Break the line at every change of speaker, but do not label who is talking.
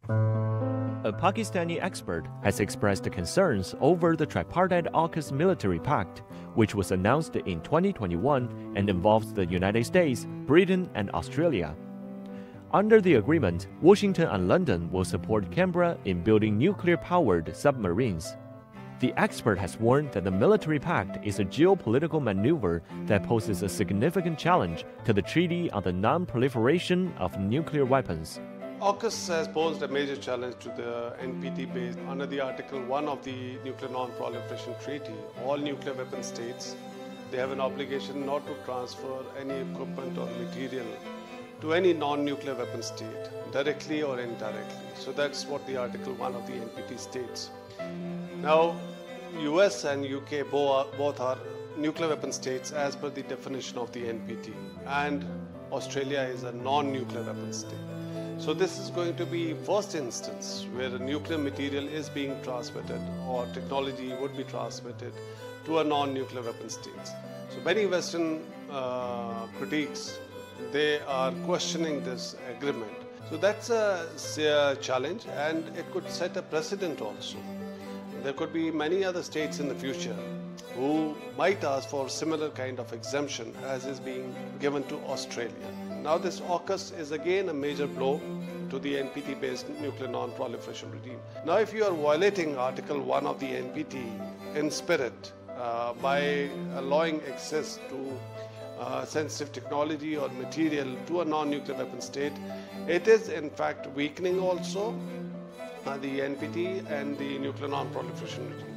A Pakistani expert has expressed concerns over the tripartite AUKUS military pact, which was announced in 2021 and involves the United States, Britain, and Australia. Under the agreement, Washington and London will support Canberra in building nuclear-powered submarines. The expert has warned that the military pact is a geopolitical maneuver that poses a significant challenge to the Treaty on the Non-Proliferation of Nuclear Weapons.
AUKUS has posed a major challenge to the NPT based under the Article 1 of the Nuclear Non-Proliferation Treaty. All nuclear weapon states, they have an obligation not to transfer any equipment or material to any non-nuclear weapon state, directly or indirectly. So that's what the Article 1 of the NPT states. Now, US and UK both are nuclear weapon states as per the definition of the NPT, and Australia is a non-nuclear weapon state. So this is going to be first instance where nuclear material is being transmitted or technology would be transmitted to a non-nuclear weapon states. So many Western critics, they are questioning this agreement. So that's a challenge, and it could set a precedent also. There could be many other states in the future who might ask for similar kind of exemption as is being given to Australia. Now this AUKUS is again a major blow to the NPT-based nuclear non-proliferation regime. Now if you are violating Article 1 of the NPT in spirit by allowing access to sensitive technology or material to a non-nuclear weapon state, it is in fact weakening also the NPT and the nuclear non-proliferation regime.